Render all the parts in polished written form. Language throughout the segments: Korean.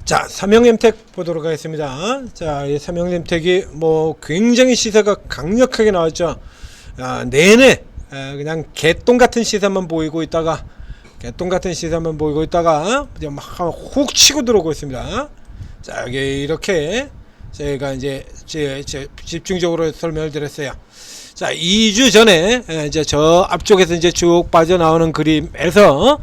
자, 삼형엠텍 보도록 하겠습니다. 자, 이 삼형엠텍이 뭐 굉장히 시세가 강력하게 나왔죠. 내내 그냥 개똥 같은 시세만 보이고 있다가 이제 막 훅 치고 들어오고 있습니다. 자, 여기 이렇게 제가 이제 집중적으로 설명을 드렸어요. 자, 2주 전에 이제 저 앞쪽에서 이제 쭉 빠져나오는 그림에서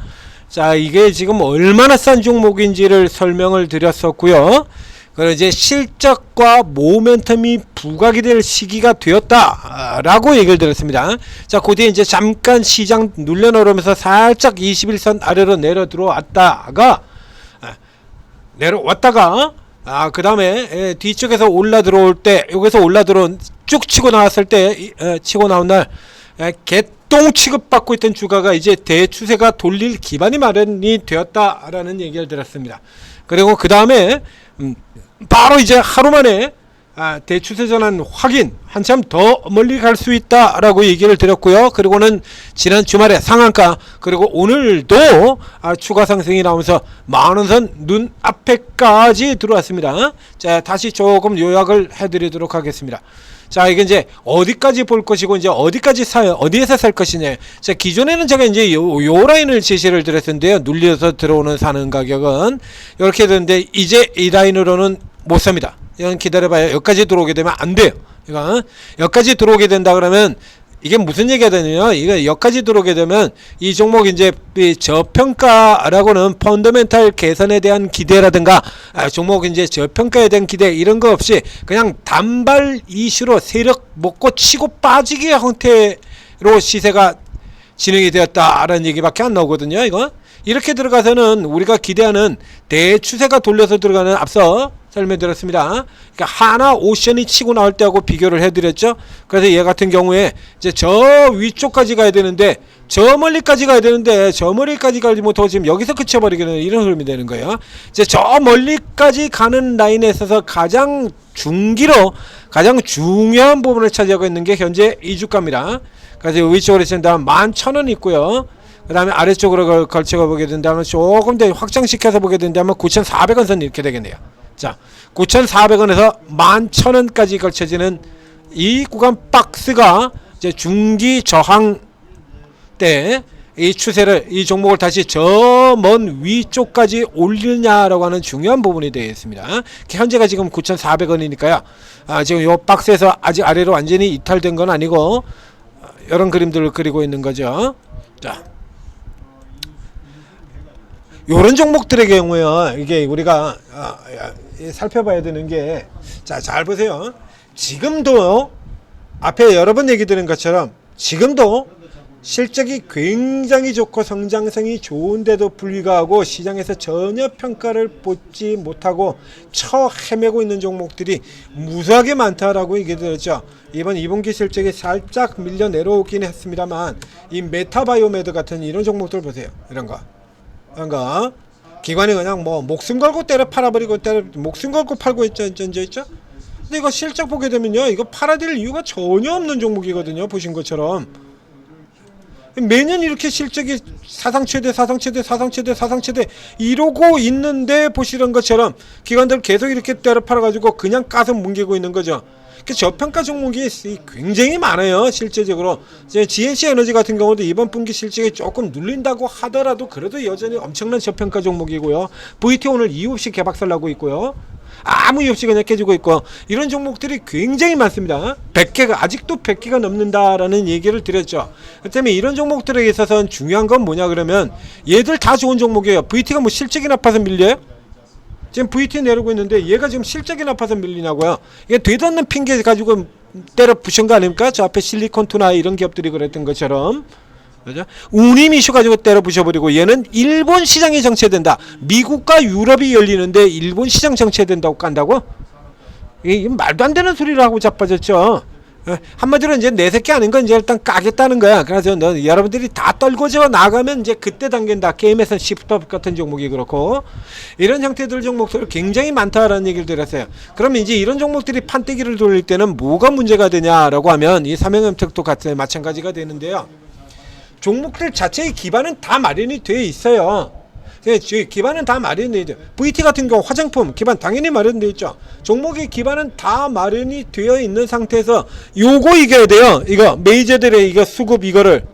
자, 이게 지금 얼마나 싼 종목인지를 설명을 드렸었고요. 그리고 이제 실적과 모멘텀이 부각이 될 시기가 되었다라고 얘기를 드렸습니다. 자, 그 뒤에 이제 잠깐 시장 눌려놓으면서 살짝 21선 아래로 내려 들어왔다가 그 다음에 뒤쪽에서 올라 들어올 때, 여기서 올라 들어온 쭉 치고 나왔을 때, 치고 나온 날 개똥 취급받고 있던 주가가 이제 대추세가 돌릴 기반이 마련이 되었다라는 얘기를 드렸습니다. 그리고 그 다음에 바로 이제 하루 만에 대추세 전환 확인, 한참 더 멀리 갈 수 있다라고 얘기를 드렸고요. 그리고는 지난 주말에 상한가, 그리고 오늘도 추가 상승이 나오면서 만원선 눈앞에까지 들어왔습니다. 자, 다시 조금 요약을 해드리도록 하겠습니다. 자, 이게 이제 어디까지 볼 것이고 이제 어디까지 어디에서 살 것이냐. 자, 기존에는 제가 이제 요 라인을 제시를 드렸는데요. 눌려서 들어오는 사는 가격은 이렇게 되는데 이제 이 라인으로는 못 삽니다. 이건 기다려봐요. 여기까지 들어오게 되면 안 돼요. 이거 여기까지 들어오게 된다 그러면 이게 무슨 얘기가 되냐면, 이거 여기까지 들어오게 되면 이 종목 이제 저평가라고는 펀더멘탈 개선에 대한 기대라든가 종목 이제 저평가에 대한 기대 이런 거 없이 그냥 단발 이슈로 세력 먹고 치고 빠지기 형태로 시세가 진행이 되었다라는 얘기밖에 안 나오거든요. 이거 이렇게 들어가서는 우리가 기대하는 대추세가 돌려서 들어가는 앞서 설명드렸습니다. 그러니까 하나 오션이 치고 나올 때하고 비교를 해드렸죠. 그래서 얘 같은 경우에 이제 저 위쪽까지 가야 되는데 저 멀리까지 가지 못하고 지금 여기서 그쳐버리게 되는 이런 흐름이 되는 거예요. 이제 저 멀리까지 가는 라인에 있어서 가장 중요한 부분을 차지하고 있는 게 현재 이 주가입니다. 그래서 위쪽으로 친다면 11,000원 있고요. 그 다음에 아래쪽으로 걸쳐가 보게 된다면 조금 더 확장시켜서 보게 된다면 9,400원 선 이렇게 되겠네요. 자, 9,400원에서 11,000원까지 걸쳐지는 이 구간 박스가 이제 중기 저항 때 이 추세를, 이 종목을 다시 저 먼 위쪽까지 올리느냐라고 하는 중요한 부분이 되겠습니다. 현재가 지금 9,400원이니까요. 지금 이 박스에서 아직 아래로 완전히 이탈된 건 아니고 이런 그림들을 그리고 있는 거죠. 자, 요런 종목들의 경우에요, 이게 우리가 살펴봐야 되는 게, 자, 잘 보세요. 지금도 앞에 여러 번 얘기 드린 것처럼 지금도 실적이 굉장히 좋고 성장성이 좋은데도 불구하고 시장에서 전혀 평가를 받지 못하고 헤매고 있는 종목들이 무수하게 많다라고 얘기 드렸죠. 이번 2분기 실적이 살짝 밀려 내려오긴 했습니다만 이 메타바이오메드 같은 이런 종목들 보세요. 이런 거 기관이 그냥 뭐 목숨 걸고 때려 팔아버리고 목숨 걸고 팔고 있죠. 근데 이거 실적 보게 되면요, 이거 팔아들 이유가 전혀 없는 종목이거든요. 보신 것처럼 매년 이렇게 실적이 사상 최대 이러고 있는데 보시는 것처럼 기관들 계속 이렇게 때려 팔아가지고 그냥 가서 뭉개고 있는 거죠. 저평가 종목이 굉장히 많아요. 실제적으로 GNC 에너지 같은 경우도 이번 분기 실적이 조금 눌린다고 하더라도 그래도 여전히 엄청난 저평가 종목이고요. VT 오늘 이유 없이 개박살 나고 있고요. 아무 이유 없이 그냥 깨지고 있고, 이런 종목들이 굉장히 많습니다. 100개가 아직도 100개가 넘는다라는 얘기를 드렸죠. 그 때문에 이런 종목들에 있어서는 중요한 건 뭐냐 그러면 얘들 다 좋은 종목이에요. VT가 뭐 실적이 나빠서 밀려요? 지금 VT 내리고 있는데 얘가 지금 실적이 나빠서 밀리냐고요. 이게 되도 않는 핑계 가지고 때려 부신 거 아닙니까? 저 앞에 실리콘투나 이런 기업들이 그랬던 것처럼. 그죠? 운임 이슈 가지고 때려 부셔버리고, 얘는 일본 시장이 정체된다. 미국과 유럽이 열리는데 일본 시장 정체된다고 깐다고? 이게 말도 안 되는 소리를 하고 자빠졌죠. 한마디로 이제 내 새끼 아닌 건 이제 일단 까겠다는 거야. 그래서 여러분들이 다 떨궈져 나가면 이제 그때 당긴다. 게임에서 시프트업 같은 종목이 그렇고, 이런 형태들 종목들 굉장히 많다라는 얘기를 드렸어요. 그러면 이제 이런 종목들이 판때기를 돌릴 때는 뭐가 문제가 되냐라고 하면 이 삼형엠텍도 마찬가지가 되는데요. 종목들 자체의 기반은 다 마련이 돼 있어요. 기반은 다 마련되어 있죠. VT 같은 경우 화장품 기반 당연히 마련되어 있죠. 종목의 기반은 다 마련이 되어 있는 상태에서 요거 이겨야 돼요. 이거 메이저들의 이거 수급 이거를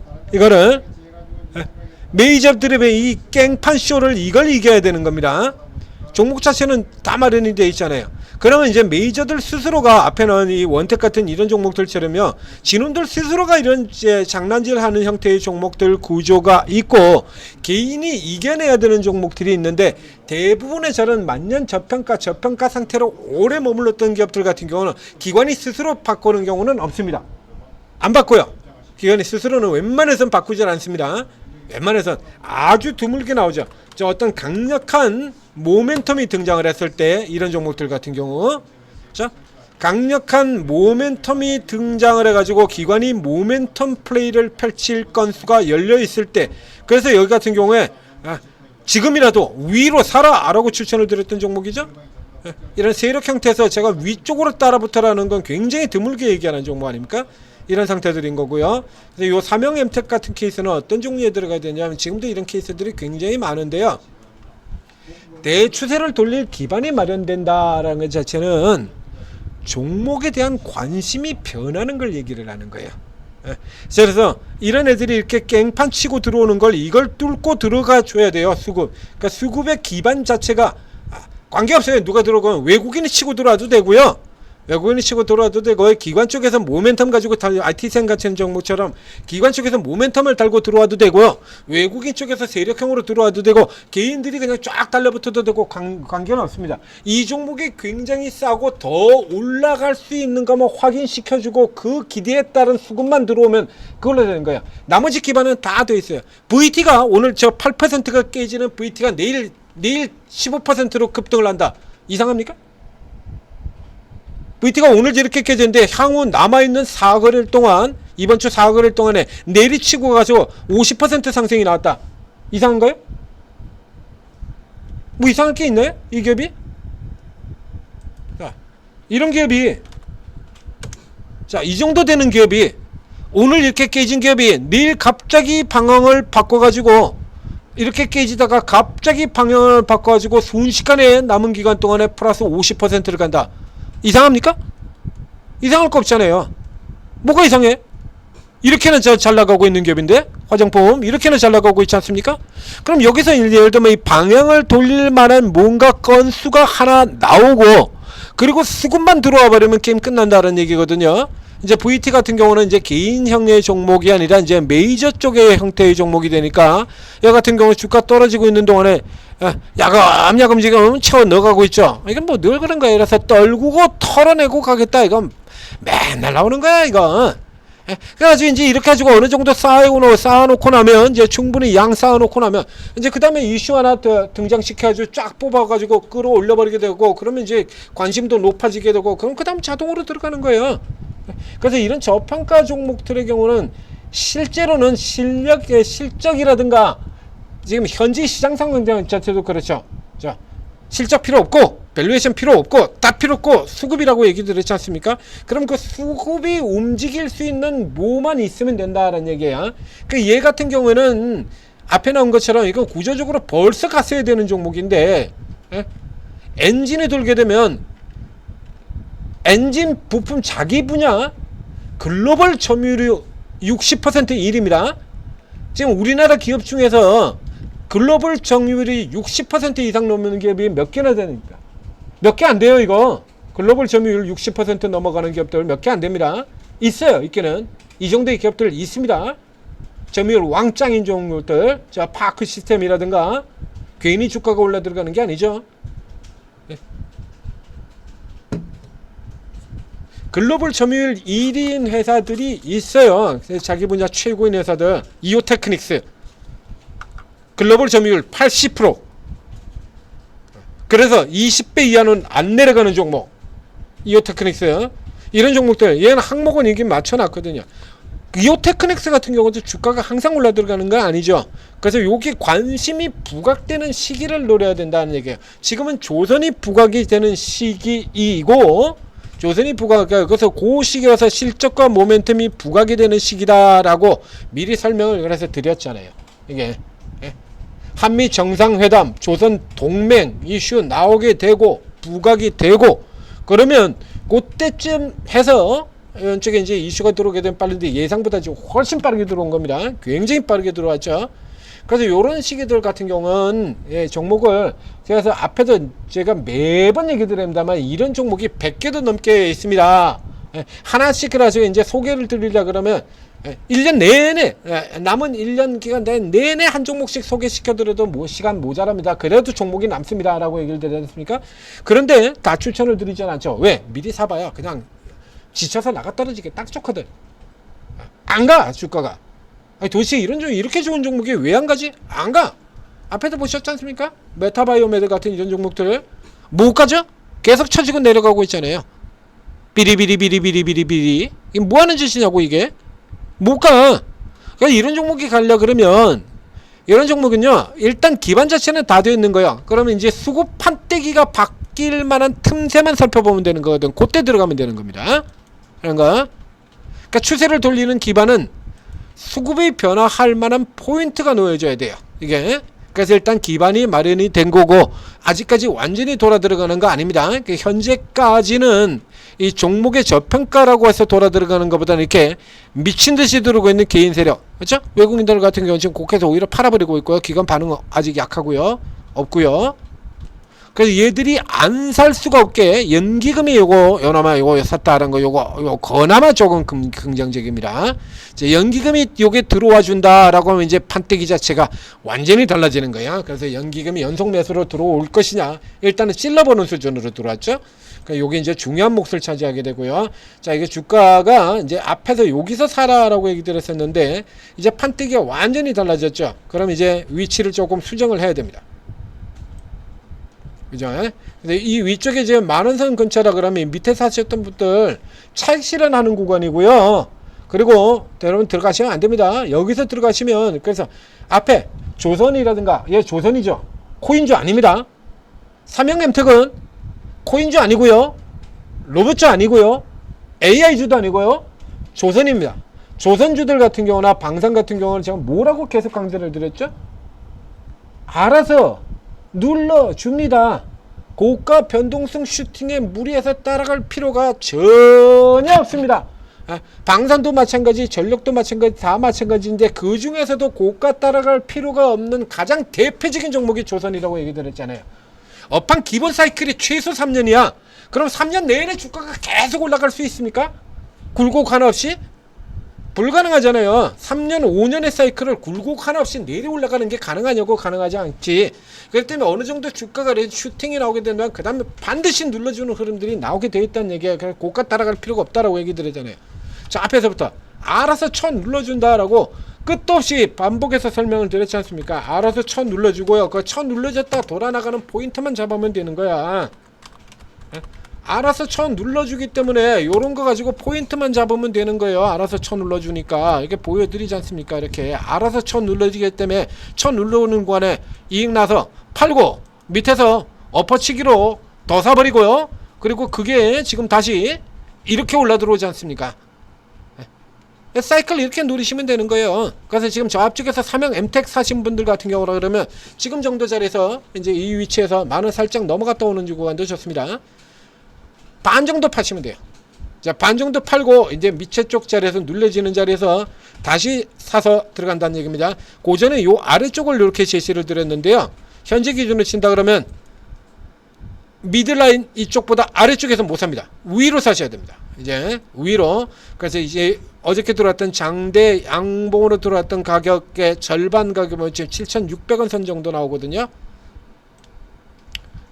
메이저들의 이 깽판 쇼를 이걸 이겨야 되는 겁니다. 종목 자체는 다 마련이 되어 있잖아요. 그러면 이제 메이저들 스스로가 앞에는 이 원택 같은 이런 종목들처럼요, 지놈들 스스로가 이런 이제 장난질하는 형태의 종목들 구조가 있고 개인이 이겨내야 되는 종목들이 있는데, 대부분의 저런 만년 저평가 상태로 오래 머물렀던 기업들 같은 경우는 기관이 스스로 바꾸는 경우는 없습니다. 안 바꿔요. 기관이 스스로는 웬만해선 바꾸질 않습니다. 웬만해선 아주 드물게 나오죠. 저 어떤 강력한 모멘텀이 등장을 했을 때 이런 종목들 같은 경우, 자, 강력한 모멘텀이 등장을 해가지고 기관이 모멘텀 플레이를 펼칠 건수가 열려 있을 때, 그래서 여기 같은 경우에 지금이라도 위로 사라라고 추천을 드렸던 종목이죠. 이런 세력 형태에서 제가 위쪽으로 따라붙어라는 건 굉장히 드물게 얘기하는 종목 아닙니까? 이런 상태들인 거고요. 그래서 요 삼형 엠텍 같은 케이스는 어떤 종류에 들어가야 되냐면, 지금도 이런 케이스들이 굉장히 많은데요, 대추세를 돌릴 기반이 마련된다라는 것 자체는 종목에 대한 관심이 변하는 걸 얘기를 하는 거예요. 그래서 이런 애들이 이렇게 깽판 치고 들어오는 걸 이걸 뚫고 들어가 줘야 돼요. 수급. 그러니까 수급의 기반 자체가 관계없어요. 누가 들어오건 외국인이 치고 들어와도 되고요, 외국인이 치고 들어와도 되고, 기관 쪽에서 모멘텀 가지고 IT생 같은 종목처럼 기관 쪽에서 모멘텀을 달고 들어와도 되고요, 외국인 쪽에서 세력형으로 들어와도 되고, 개인들이 그냥 쫙 달려붙어도 되고, 관계는 없습니다. 이 종목이 굉장히 싸고 더 올라갈 수 있는 것만 확인시켜주고 그 기대에 따른 수급만 들어오면 그걸로 되는 거예요. 나머지 기반은 다 돼 있어요. VT가 오늘 저 8%가 깨지는 VT가 내일 15%로 급등을 한다. 이상합니까? VT가 오늘 이렇게 깨졌는데 향후 남아있는 4거래일 동안, 이번 주 4거래일 동안에 내리치고 가서 50% 상승이 나왔다. 이상한가요? 뭐 이상할 게 있나요? 이 기업이? 자, 이런 기업이, 자, 이 정도 되는 기업이, 오늘 이렇게 깨진 기업이 내일 갑자기 방향을 바꿔가지고, 이렇게 깨지다가 갑자기 방향을 바꿔가지고 순식간에 남은 기간 동안에 플러스 50%를 간다. 이상합니까? 이상할 거 없잖아요. 뭐가 이상해? 이렇게는 잘 나가고 있는 기업인데, 화장품 이렇게는 잘 나가고 있지 않습니까? 그럼 여기서 예를 들면 이 방향을 돌릴 만한 뭔가 건수가 하나 나오고, 그리고 수급만 들어와 버리면 게임 끝난다는 얘기거든요. 이제 VT 같은 경우는 이제 개인형의 종목이 아니라 이제 메이저 쪽의 형태의 종목이 되니까, 여기 같은 경우 주가 떨어지고 있는 동안에 야금야금 지금 채워 넣어가고 있죠. 이건 뭐 늘 그런 거야. 이래서 떨구고 털어내고 가겠다. 이건 맨날 나오는 거야, 이건. 그래가지고 이제 이렇게 가지고 어느 정도 쌓아놓고 나면, 이제 충분히 양 쌓아놓고 나면, 이제 그 다음에 이슈 하나 등장시켜가지고 쫙 뽑아가지고 끌어올려버리게 되고, 그러면 이제 관심도 높아지게 되고, 그럼 그 다음 자동으로 들어가는 거예요. 그래서 이런 저평가 종목들의 경우는 실제로는 실적이라든가 지금 현재 시장 상황 자체도 그렇죠. 자, 실적 필요 없고 밸류에이션 필요 없고 다 필요 없고 수급이라고 얘기 드렸지 않습니까? 그럼 그 수급이 움직일 수 있는 뭐만 있으면 된다라는 얘기야. 그 얘 같은 경우에는 앞에 나온 것처럼 이거 구조적으로 벌써 갔어야 되는 종목인데, 엔진이 돌게 되면 엔진 부품 자기 분야 글로벌 점유율이 60% 1입니다. 지금 우리나라 기업 중에서 글로벌 점유율이 60% 이상 넘는 기업이 몇 개나 되니까? 몇 개 안 돼요, 이거. 글로벌 점유율 60% 넘어가는 기업들 몇 개 안 됩니다. 있어요, 있기는. 이 정도의 기업들 있습니다. 점유율 왕짱인 종목들, 자, 파크 시스템이라든가, 괜히 주가가 올라 들어가는 게 아니죠. 글로벌 점유율 1위인 회사들이 있어요. 자기 분야 최고인 회사들. 이오테크닉스 글로벌 점유율 80%. 그래서 20배 이하는 안 내려가는 종목, 이오테크닉스. 이런 종목들, 얘는 항목은 이게 맞춰놨거든요. 이오테크닉스 같은 경우도 주가가 항상 올라 들어가는 건 아니죠. 그래서 여기 관심이 부각되는 시기를 노려야 된다는 얘기예요. 지금은 조선이 부각이 되는 시기이고, 조선이 부각, 그래서 그 시기라서 실적과 모멘텀이 부각이 되는 시기다라고 미리 설명을 그래서 드렸잖아요. 이게 한미 정상회담, 조선 동맹 이슈 나오게 되고 부각이 되고 그러면 그때쯤 해서 이쪽에 이제 이슈가 들어오게 되면 빠른데 예상보다 지금 훨씬 빠르게 들어온 겁니다. 굉장히 빠르게 들어왔죠. 그래서 이런 시기들 같은 경우는 종목을 그래서 앞에도 제가 매번 얘기 드립니다만 이런 종목이 100개도 넘게 있습니다. 하나씩 그래서 이제 소개를 드리려 그러면 1년 내내 남은 1년 기간 내내 한 종목씩 소개시켜드려도 뭐 시간 모자랍니다. 그래도 종목이 남습니다 라고 얘기를 드리지 않습니까? 그런데 다 추천을 드리진 않죠. 왜? 미리 사봐야 그냥 지쳐서 나가 떨어지게 딱 좋거든. 안 가 주가가. 아니 도대체 이렇게 좋은 종목이 왜 안 가지? 안 가. 앞에도 보셨지 않습니까? 메타바이오메드 같은 이런 종목들을 못 가죠? 계속 쳐지고 내려가고 있잖아요. 비리비리비리비리비리 이게 뭐 하는 짓이냐고 이게. 못 가. 그러니까 이런 종목이 가려 그러면 이런 종목은요 일단 기반 자체는 다 되어 있는 거야. 그러면 이제 수급 판때기가 바뀔 만한 틈새만 살펴보면 되는 거거든. 그때 들어가면 되는 겁니다. 그런가? 그러니까 추세를 돌리는 기반은 수급이 변화할 만한 포인트가 놓여져야 돼요. 이게 그래서 일단 기반이 마련이 된 거고 아직까지 완전히 돌아 들어가는 거 아닙니다. 그러니까 현재까지는 이 종목의 저평가라고 해서 돌아 들어가는 것보다는 이렇게 미친듯이 들어오고 있는 개인 세력, 그렇죠? 외국인들 같은 경우는 지금 곡해서 오히려 팔아버리고 있고요. 기관 반응 아직 약하고요, 없고요. 그래서 얘들이 안 살 수가 없게 연기금이 요거 요나마 요거 샀다라는 거 요거 그나마 조금 긍정적입니다. 이제 연기금이 요게 들어와 준다라고 하면 이제 판때기 자체가 완전히 달라지는 거야. 그래서 연기금이 연속 매수로 들어올 것이냐 일단은 찔러보는 수준으로 들어왔죠. 그러니까 요게 이제 중요한 몫을 차지하게 되고요. 자, 이게 주가가 이제 앞에서 여기서 사라라고 얘기 드렸었는데 이제 판때기가 완전히 달라졌죠. 그럼 이제 위치를 조금 수정을 해야 됩니다. 그죠? 근데 이 위쪽에 이제 만원선 근처라 그러면 밑에 사셨던 분들 차익 실현하는 구간이고요. 그리고 여러분 들어가시면 안 됩니다. 여기서 들어가시면 그래서 앞에 조선이라든가 얘 조선이죠. 코인주 아닙니다. 삼형엠텍은 코인주 아니고요. 로봇주 아니고요. AI주도 아니고요. 조선입니다. 조선주들 같은 경우나 방산 같은 경우는 제가 뭐라고 계속 강조를 드렸죠? 알아서 눌러줍니다. 고가 변동성 슈팅에 무리해서 따라갈 필요가 전혀 없습니다. 방산도 마찬가지, 전력도 마찬가지, 다 마찬가지인데 그 중에서도 고가 따라갈 필요가 없는 가장 대표적인 종목이 조선이라고 얘기 드렸잖아요. 업황 기본 사이클이 최소 3년이야. 그럼 3년 내내 주가가 계속 올라갈 수 있습니까? 굴곡 하나 없이? 불가능하잖아요. 3년 5년의 사이클을 굴곡 하나 없이 내려 올라가는 게 가능하냐고. 가능하지 않지. 그렇기 때문에 어느 정도 주가가 슈팅이 나오게 된다면 그 다음에 반드시 눌러주는 흐름들이 나오게 되어 있다는 얘기야. 그래서 고가 따라갈 필요가 없다라고 얘기 드리잖아요. 자, 앞에서부터 알아서 쳐 눌러준다라고 끝도 없이 반복해서 설명을 드렸지 않습니까? 알아서 쳐 눌러주고요. 그 쳐 눌러졌다 돌아나가는 포인트만 잡으면 되는 거야. 알아서 쳐 눌러주기 때문에 요런 거 가지고 포인트만 잡으면 되는 거예요. 알아서 쳐 눌러주니까 이렇게 보여드리지 않습니까? 이렇게 알아서 쳐 눌러주기 때문에 쳐 눌러오는 구간에 이익 나서 팔고 밑에서 엎어치기로 더 사버리고요. 그리고 그게 지금 다시 이렇게 올라 들어오지 않습니까? 사이클 이렇게 누리시면 되는 거예요. 그래서 지금 저 앞쪽에서 삼형 엠텍 사신 분들 같은 경우라 그러면 지금 정도 자리에서 이제 이 위치에서 만원 살짝 넘어갔다 오는 구간도 좋습니다. 반 정도 파시면 돼요. 자, 반 정도 팔고 이제 밑에 쪽 자리에서 눌려지는 자리에서 다시 사서 들어간다는 얘기입니다. 고전에 요 아래쪽을 이렇게 제시를 드렸는데요. 현재 기준으로 친다 그러면 미들라인 이쪽보다 아래쪽에서 못 삽니다. 위로 사셔야 됩니다. 이제 위로. 그래서 이제 어저께 들어왔던 장대 양봉으로 들어왔던 가격의 절반 가격은 지금 7,600원 선 정도 나오거든요.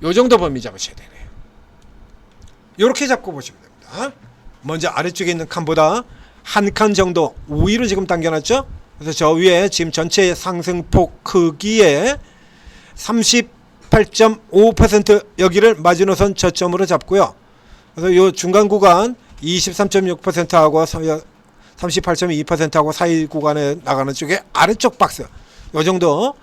요 정도 범위 잡으셔야 되네요. 요렇게 잡고 보시면 됩니다. 먼저 아래쪽에 있는 칸보다 한 칸 정도 위로 지금 당겨놨죠. 그래서 저 위에 지금 전체 상승폭 크기의 38.5% 여기를 마지노선 저점으로 잡고요. 그래서 요 중간 구간 23.6%하고 38.2%하고 사이 구간에 나가는 쪽에 아래쪽 박스 요 정도.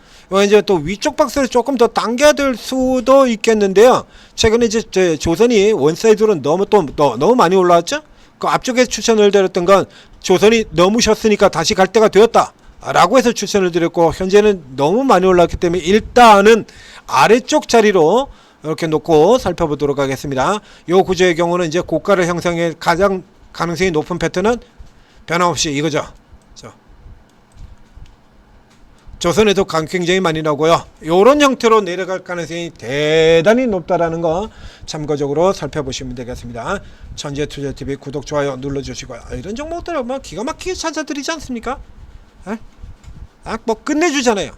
이제 또 위쪽 박스를 조금 더 당겨야 될 수도 있겠는데요. 최근에 이제 조선이 원사이드로 너무 많이 올라왔죠. 그 앞쪽에 추천을 드렸던 건 조선이 너무 쉬었으니까 다시 갈 때가 되었다. 라고 해서 추천을 드렸고, 현재는 너무 많이 올랐기 때문에 일단은 아래쪽 자리로 이렇게 놓고 살펴보도록 하겠습니다. 이 구조의 경우는 이제 고가를 형성해 가장 가능성이 높은 패턴은 변함없이 이거죠. 조선에도 굉장히 많이 나오고요. 이런 형태로 내려갈 가능성이 대단히 높다라는 거 참고적으로 살펴보시면 되겠습니다. 천재투자TV 구독, 좋아요 눌러주시고요. 이런 종목들은 뭐 기가 막히게 찾아드리지 않습니까? 뭐 끝내주잖아요.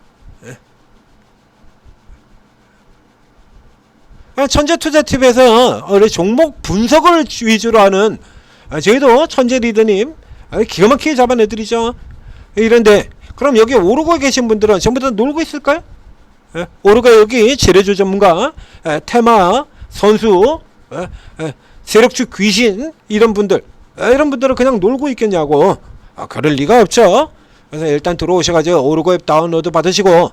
천재투자TV에서 종목 분석을 위주로 하는 저희도 천재리더님 기가 막히게 잡아내드리죠. 이런데 그럼 여기 오르고 계신 분들은 전부 다 놀고 있을까요? 오르가 여기 재래주 전문가, 테마, 선수, 세력주 귀신 이런 분들은 그냥 놀고 있겠냐고. 그럴 리가 없죠. 그래서 일단 들어오셔가지고 오르고 앱 다운로드 받으시고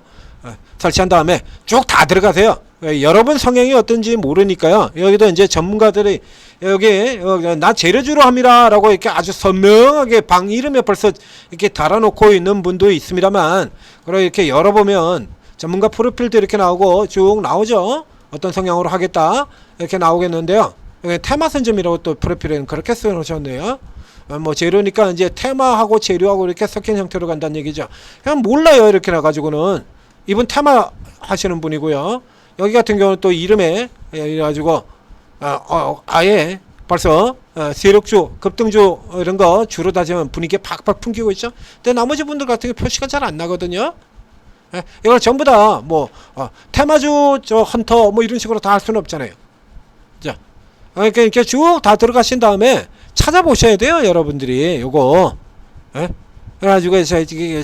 설치한 다음에 쭉 다 들어가세요. 여러분 성향이 어떤지 모르니까요. 여기도 이제 전문가들이 여기 나 재래주로 합니다 라고 이렇게 아주 선명하게 방 이름에 벌써 이렇게 달아놓고 있는 분도 있습니다만, 그리고 이렇게 열어보면 전문가 프로필도 이렇게 나오고 쭉 나오죠. 어떤 성향으로 하겠다 이렇게 나오겠는데요. 여기 테마선점이라고 또 프로필에는 그렇게 써놓으셨네요. 뭐 재료니까 이제 테마하고 재료하고 이렇게 섞인 형태로 간다는 얘기죠. 그냥 몰라요. 이렇게 나가지고는. 이분 테마 하시는 분이고요. 여기 같은 경우는 또 이름에 이래가지고 아예 벌써 세력주, 급등주 이런 거 주로 따지면 분위기 팍팍 풍기고 있죠. 근데 나머지 분들 같은 경우 표시가 잘 안 나거든요. 이걸 전부 다 뭐 테마주, 헌터 뭐 이런 식으로 다 할 수는 없잖아요. 자, 그러니까 이렇게 쭉 다 들어가신 다음에 찾아보셔야 돼요, 여러분들이. 요거 그래가지고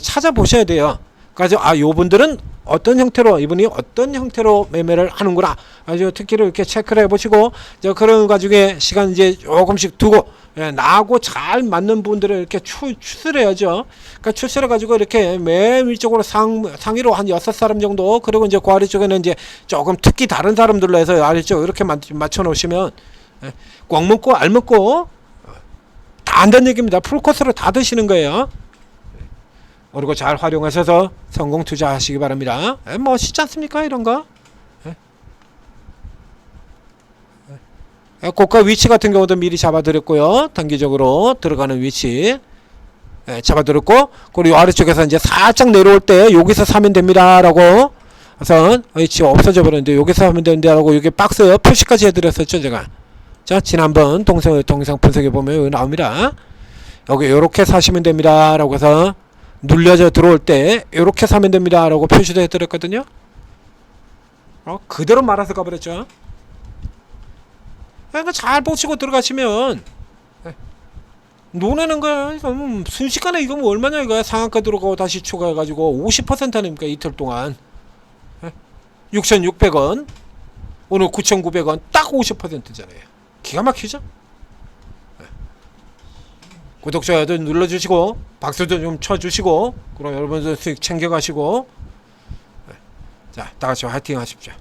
찾아보셔야 돼요. 그래서 요분들은 어떤 형태로, 이분이 어떤 형태로 매매를 하는구나 아주 특기를 이렇게 체크를 해보시고, 그런 가지고 시간 이제 조금씩 두고 나하고 잘 맞는 분들을 이렇게 추스려야죠. 그러니까 추스려 가지고 이렇게 맨 위쪽으로 상위로 한 6사람 정도, 그리고 이제 그 아래쪽에는 이제 조금 특기 다른 사람들로 해서 아래쪽 이렇게 맞춰 놓으시면 꽉 먹고 알 먹고 다 한다는 얘기입니다. 풀코스로 다 드시는 거예요. 그리고 잘 활용하셔서 성공 투자하시기 바랍니다. 멋있지 않습니까? 이런 거. 고가 위치 같은 경우도 미리 잡아드렸고요. 단기적으로 들어가는 위치 잡아드렸고, 그리고 아래쪽에서 이제 살짝 내려올 때 여기서 사면 됩니다 라고 우선 위치 없어져 버렸는데 여기서 하면 된다라고 여기 박스 표시까지 해드렸었죠 제가. 자, 지난번 동영상 분석해 보면 여기 나옵니다. 여기 요렇게 사시면 됩니다 라고 해서 눌려져 들어올 때 이렇게 사면 됩니다 라고 표시도 해드렸거든요. 그대로 말아서 가버렸죠. 그러니까 잘 보시고 들어가시면 논하는 거야. 순식간에 이거 뭐 얼마냐 이거야. 상한가 들어가고 다시 추가해가지고 50% 아닙니까 이틀 동안. 6,600원 오늘 9,900원 딱 50%잖아요 기가 막히죠. 구독, 좋아요도 눌러주시고 박수도 좀 쳐주시고, 그럼 여러분들 수익 챙겨가시고, 자, 다같이 화이팅 하십시오.